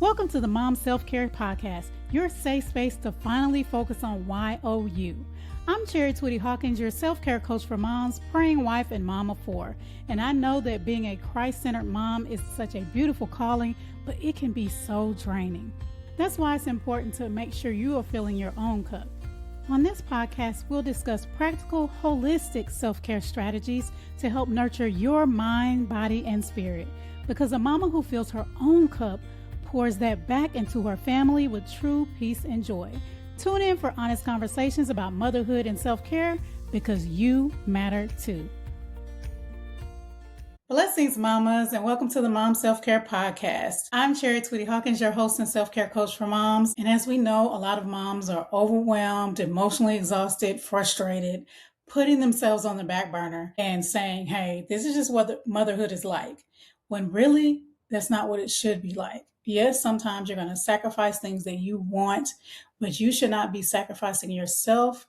Welcome to the Mom Self-Care Podcast, your safe space to finally focus on YOU. I'm Twitty-Hawkins, your self-care coach for moms, praying wife, and mom of four. And I know that being a Christ-centered mom is such a beautiful calling, but it can be so draining. That's why it's important to make sure you are filling your own cup. On this podcast, we'll discuss practical, holistic self-care strategies to help nurture your mind, body, and spirit. Because a mama who fills her own cup pours that back into her family with true peace and joy. Tune in for honest conversations about motherhood and self-care because you matter too. Blessings, mamas, and welcome to the Mom Self-Care Podcast. I'm Twitty-Hawkins, your host and self-care coach for moms. And as we know, a lot of moms are overwhelmed, emotionally exhausted, frustrated, putting themselves on the back burner and saying, hey, this is just what motherhood is like. When really, that's not what it should be like. Yes, sometimes you're going to sacrifice things that you want, but you should not be sacrificing yourself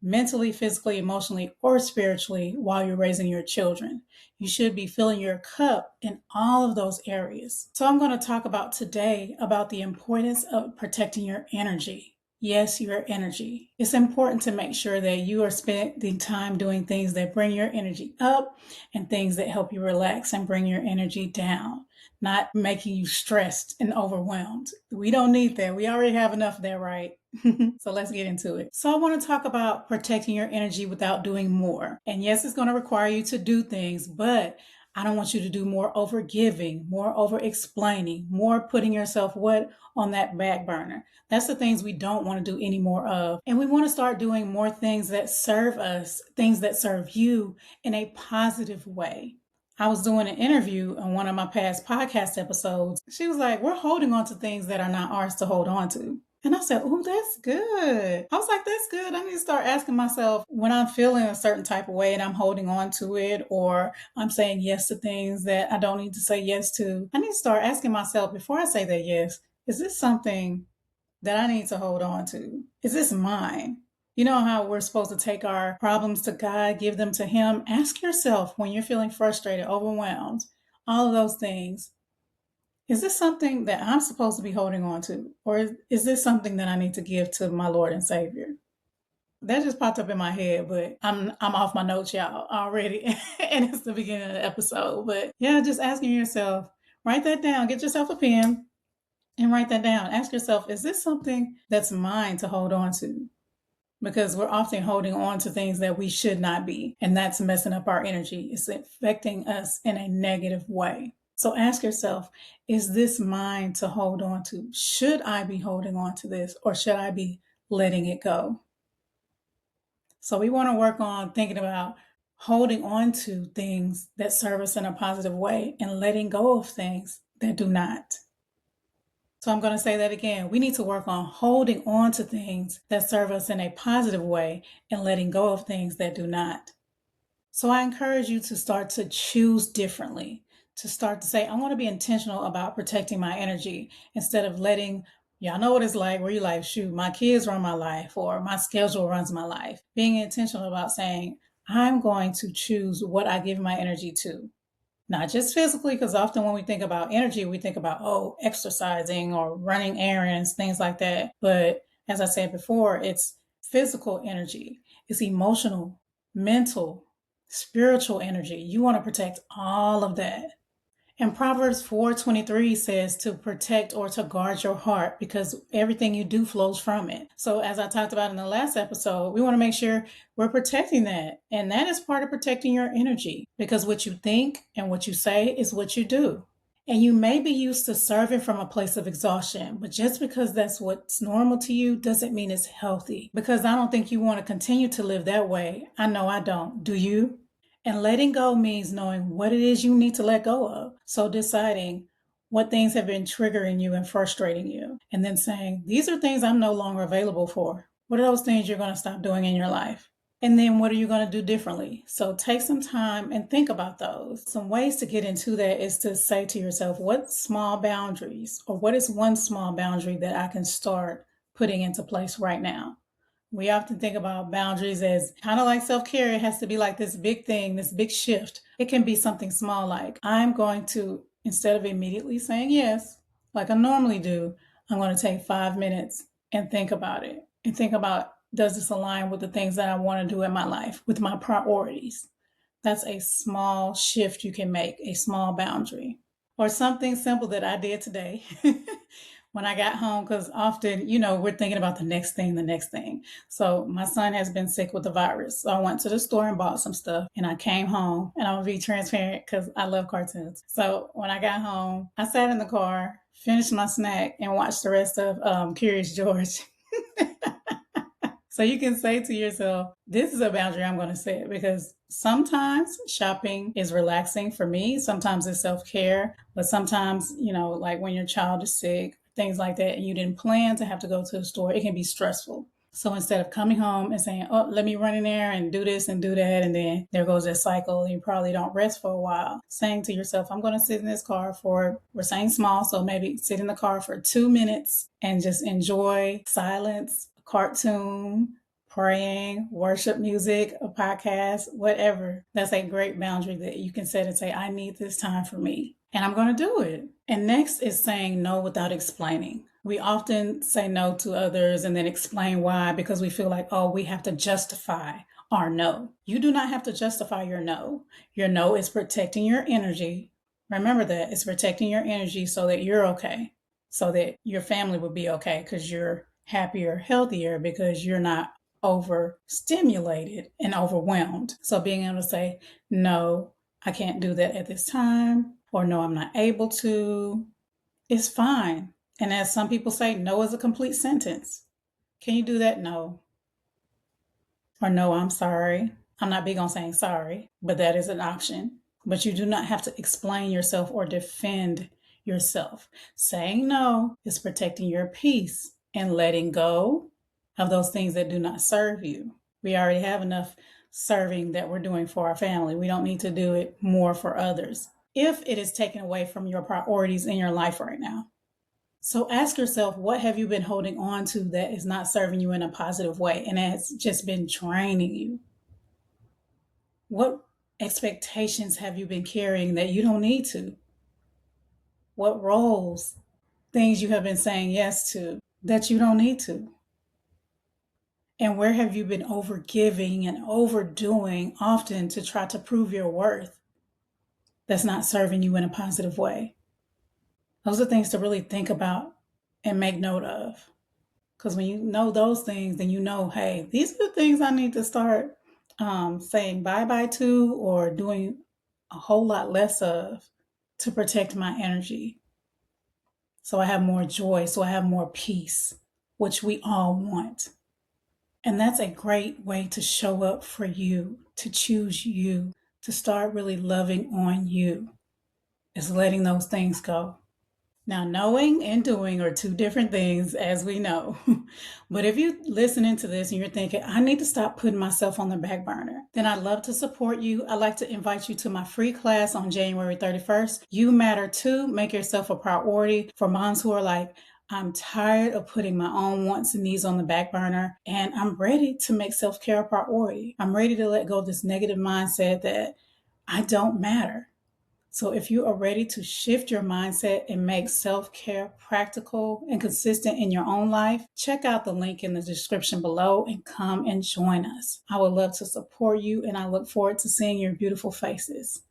mentally, physically, emotionally, or spiritually while you're raising your children. You should be filling your cup in all of those areas. So I'm going to talk about today about the importance of protecting your energy. Yes, your energy. It's important to make sure that you are spending time doing things that bring your energy up and things that help you relax and bring your energy down, not making you stressed and overwhelmed. We don't need that. We already have enough of that, right? So let's get into it. So I want to talk about protecting your energy without doing more. And yes, it's going to require you to do things, but I don't want you to do more over giving, more over explaining, more putting yourself on that back burner. That's the things we don't want to do any more of. And we want to start doing more things that serve us, things that serve you in a positive way. I was doing an interview on one of my past podcast episodes. She was like, we're holding on to things that are not ours to hold on to. And I said, oh, that's good. I was like, that's good. I need to start asking myself when I'm feeling a certain type of way and I'm holding on to it, or I'm saying yes to things that I don't need to say yes to. I need to start asking myself before I say that yes, is this something that I need to hold on to? Is this mine? You know how we're supposed to take our problems to God, give them to Him? Ask yourself when you're feeling frustrated, overwhelmed, all of those things. Is this something that I'm supposed to be holding on to? Or is this something that I need to give to my Lord and Savior? That just popped up in my head, but I'm off my notes, y'all, already. And it's the beginning of the episode. But yeah, just asking yourself, write that down. Get yourself a pen and write that down. Ask yourself, is this something that's mine to hold on to? Because we're often holding on to things that we should not be. And that's messing up our energy. It's affecting us in a negative way. So ask yourself, is this mine to hold on to? Should I be holding on to this, or should I be letting it go? So we want to work on thinking about holding on to things that serve us in a positive way and letting go of things that do not. So I'm going to say that again. We need to work on holding on to things that serve us in a positive way and letting go of things that do not. So I encourage you to start to choose differently, to start to say, I want to be intentional about protecting my energy instead of letting, y'all know what it's like where you're like, shoot, my kids run my life or my schedule runs my life. Being intentional about saying, I'm going to choose what I give my energy to. Not just physically, because often when we think about energy, we think about, exercising or running errands, things like that. But as I said before, it's physical energy. It's emotional, mental, spiritual energy. You want to protect all of that. And Proverbs 4:23 says to protect or to guard your heart because everything you do flows from it. So as I talked about in the last episode, we want to make sure we're protecting that. And that is part of protecting your energy because what you think and what you say is what you do. And you may be used to serving from a place of exhaustion, but just because that's what's normal to you doesn't mean it's healthy. Because I don't think you want to continue to live that way. I know I don't. Do you? And letting go means knowing what it is you need to let go of. So deciding what things have been triggering you and frustrating you. And then saying, these are things I'm no longer available for. What are those things you're going to stop doing in your life? And then what are you going to do differently? So take some time and think about those. Some ways to get into that is to say to yourself, what small boundaries or what is one small boundary that I can start putting into place right now? We often think about boundaries as kind of like self-care. It has to be like this big thing, this big shift. It can be something small like I'm going to, instead of immediately saying yes, like I normally do, I'm going to take 5 minutes and think about it. And think about, does this align with the things that I want to do in my life, with my priorities? That's a small shift you can make, a small boundary. Or something simple that I did today when I got home, because often, we're thinking about the next thing. So my son has been sick with the virus. So I went to the store and bought some stuff, and I came home, and I'm going to be transparent because I love cartoons. So when I got home, I sat in the car, finished my snack, and watched the rest of Curious George. So you can say to yourself, this is a boundary I'm going to set, because sometimes shopping is relaxing for me. Sometimes it's self-care, but sometimes, like when your child is sick, things like that, and you didn't plan to have to go to the store, it can be stressful. So instead of coming home and saying, oh, let me run in there and do this and do that, and then there goes that cycle, and you probably don't rest for a while, saying to yourself, I'm going to sit in this car we're saying small, so maybe sit in the car for 2 minutes and just enjoy silence, cartoon, praying, worship music, a podcast, whatever. That's a great boundary that you can set and say, I need this time for me, and I'm going to do it. And next is saying no without explaining. We often say no to others and then explain why, because we feel like, oh, we have to justify our no. You do not have to justify your no. Your no is protecting your energy. Remember that. It's protecting your energy so that you're okay, so that your family will be okay, because you're happier, healthier, because you're not overstimulated and overwhelmed. So being able to say, no, I can't do that at this time, or no, I'm not able to, is fine. And as some people say, no is a complete sentence. Can you do that? No. Or no, I'm sorry. I'm not big on saying sorry, but that is an option. But you do not have to explain yourself or defend yourself. Saying no is protecting your peace and letting go of those things that do not serve you. We already have enough serving that we're doing for our family. We don't need to do it more for others if it is taken away from your priorities in your life right now. So ask yourself, what have you been holding on to that is not serving you in a positive way and has just been draining you? What expectations have you been carrying that you don't need to? What roles, things you have been saying yes to that you don't need to? And where have you been overgiving and overdoing often to try to prove your worth that's not serving you in a positive way? Those are things to really think about and make note of. Because when you know those things, then you know, hey, these are the things I need to start saying bye-bye to, or doing a whole lot less of, to protect my energy. So I have more joy, so I have more peace, which we all want. And that's a great way to show up for you, to choose you, to start really loving on you, is letting those things go. Now, knowing and doing are two different things, as we know. But if you're listening to this and you're thinking, I need to stop putting myself on the back burner, then I'd love to support you. I'd like to invite you to my free class on January 31st. You matter too. Make yourself a priority, for moms who are like, I'm tired of putting my own wants and needs on the back burner, and I'm ready to make self-care a priority. I'm ready to let go of this negative mindset that I don't matter. So if you are ready to shift your mindset and make self-care practical and consistent in your own life, check out the link in the description below and come and join us. I would love to support you, and I look forward to seeing your beautiful faces.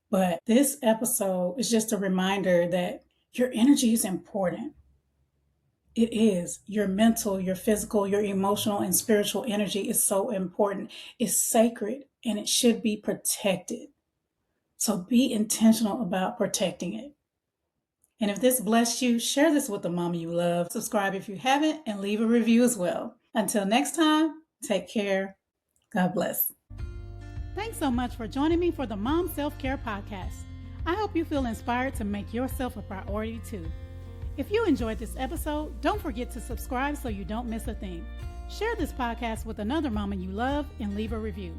But this episode is just a reminder that your energy is important. It is. Your mental, your physical, your emotional, and spiritual energy is so important. It's sacred, and it should be protected. So be intentional about protecting it. And if this blessed you, share this with the mom you love. Subscribe if you haven't, and leave a review as well. Until next time, take care. God bless. Thanks so much for joining me for the Mom Self-Care Podcast. I hope you feel inspired to make yourself a priority too. If you enjoyed this episode, don't forget to subscribe so you don't miss a thing. Share this podcast with another mama you love and leave a review.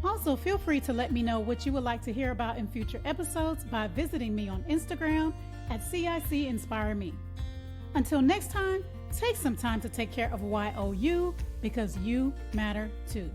Also, feel free to let me know what you would like to hear about in future episodes by visiting me on Instagram at CIC Inspire Me. Until next time, take some time to take care of YOU, because you matter too.